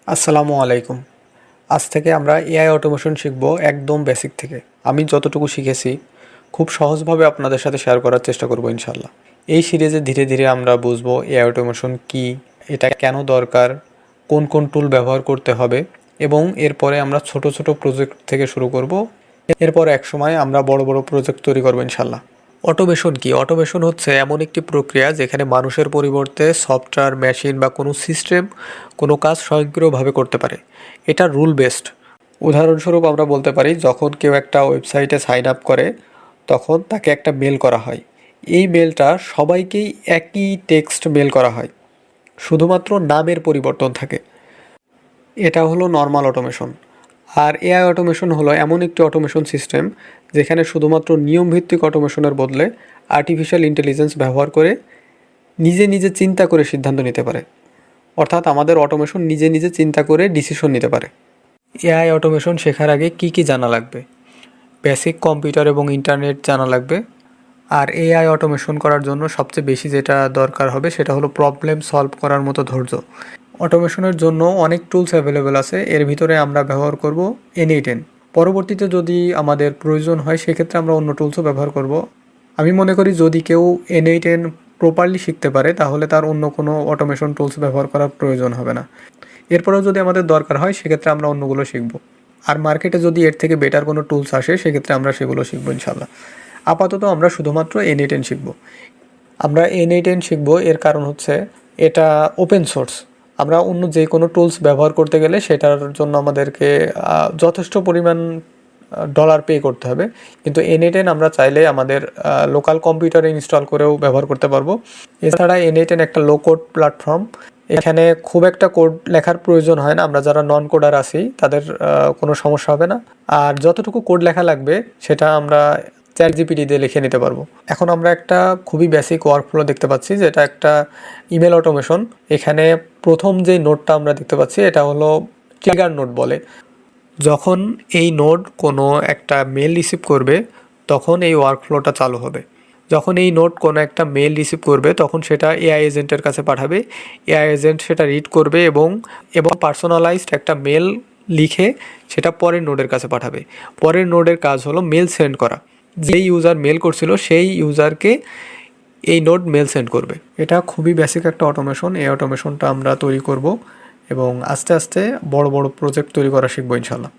আসসালামু আলাইকুম। আজ থেকে আমরা এআই অটোমেশন শিখব একদম বেসিক থেকে। আমি যতটুকু শিখেছি খুব সহজভাবে আপনাদের সাথে শেয়ার করার চেষ্টা করব ইনশাল্লাহ। এই সিরিজে ধীরে ধীরে আমরা বুঝবো এআই অটোমেশন কী, এটা কেন দরকার, কোন কোন টুল ব্যবহার করতে হবে এবং এরপরে আমরা ছোট ছোট প্রজেক্ট থেকে শুরু করব। এরপর একসময় আমরা বড় বড় প্রজেক্ট তৈরি করবো ইনশাল্লাহ। অটোমেশন কি? অটোমেশন হচ্ছে এমন একটি প্রক্রিয়া যেখানে মানুষের পরিবর্তে সফটওয়্যার, মেশিন বা কোনো সিস্টেম কোনো কাজ স্বয়ংক্রিয়ভাবে করতে পারে। এটা রুল বেসড। উদাহরণস্বরূপ আমরা বলতে পারি, যখন কেউ একটা ওয়েবসাইটে সাইন আপ করে তখন তাকে একটা মেল করা হয়। এই মেলটা সবাইকেই একই টেক্সট মেল করা হয়, শুধুমাত্র নামের পরিবর্তন থাকে। এটা হলো নর্মাল অটোমেশন। আর এআই অটোমেশন হলো এমন একটি অটোমেশন সিস্টেম যেখানে শুধুমাত্র নিয়মভিত্তিক অটোমেশনের বদলে আর্টিফিশিয়াল ইন্টেলিজেন্স ব্যবহার করে নিজে নিজে চিন্তা করে সিদ্ধান্ত নিতে পারে। অর্থাৎ আমাদের অটোমেশন নিজে নিজে চিন্তা করে ডিসিশন নিতে পারে। এআই অটোমেশন শেখার আগে কি কি জানা লাগবে? বেসিক কম্পিউটার এবং ইন্টারনেট জানা লাগবে। আর এআই অটোমেশন করার জন্য সবচেয়ে বেশি যেটা দরকার হবে সেটা হলো প্রবলেম সলভ করার মতো ধৈর্য। অটোমেশনের জন্য অনেক টুলস অ্যাভেলেবেল আছে, এর ভিতরে আমরা ব্যবহার করব N8N। পরবর্তীতে যদি আমাদের প্রয়োজন হয় সেক্ষেত্রে আমরা অন্য টুলসও ব্যবহার করব। আমি মনে করি যদি কেউ N8N প্রপারলি শিখতে পারে তাহলে তার অন্য কোনো অটোমেশন টুলস ব্যবহার করার প্রয়োজন হবে না। এরপরেও যদি আমাদের দরকার হয় সেক্ষেত্রে আমরা অন্যগুলো শিখব। আর মার্কেটে যদি এর থেকে বেটার কোনো টুলস আসে সেক্ষেত্রে আমরা সেগুলো শিখবো ইনশাল্লাহ। আপাতত আমরা শুধুমাত্র N8N শিখব। আমরা N8N শিখব এর কারণ হচ্ছে এটা ওপেন সোর্স। আমরা অন্য যে কোনো টুলস ব্যবহার করতে গেলে সেটার জন্য আমাদেরকে যথেষ্ট পরিমাণ ডলার পে করতে হবে, কিন্তু N8N আমরা চাইলে আমাদের লোকাল কম্পিউটারে ইনস্টল করেও ব্যবহার করতে পারবো। এছাড়া N8N একটা লো কোড প্ল্যাটফর্ম। এখানে খুব একটা কোড লেখার প্রয়োজন হয় না। আমরা যারা নন কোডার আছি তাদের কোনো সমস্যা হবে না। আর যতটুকু কোড লেখা লাগবে সেটা আমরা চ্যাটজিপিটি দিয়ে লিখে নিতে পারবো। এখন আমরা একটা খুবই বেসিক ওয়ার্কফ্লো দেখতে পাচ্ছি, যেটা একটা ইমেল অটোমেশন। এখানে প্রথম যে নোডটা আমরা দেখতে পাচ্ছি এটা হলো ট্রিগার নোড বলে। যখন এই নোড কোনো একটা মেল রিসিভ করবে তখন এই ওয়ার্কফ্লোটা চালু হবে। যখন এই নোড কোনো একটা মেল রিসিভ করবে তখন সেটা এআই এজেন্টের কাছে পাঠাবে। এআই এজেন্ট সেটা রিড করবে এবং পার্সোনালাইজড একটা মেল লিখে সেটা পরের নোডের কাছে পাঠাবে। পরের নোডের কাজ হলো মেল সেন্ড করা। যেই ইউজার মেল করছিল সেই ইউজারকে এই নোড মেল সেন্ড করবে। এটা খুবই বেসিক একটা অটোমেশন। এই অটোমেশনটা আমরা তৈরি করব এবং আস্তে আস্তে বড় বড় প্রজেক্ট তৈরি করা শিখবো ইনশাল্লাহ।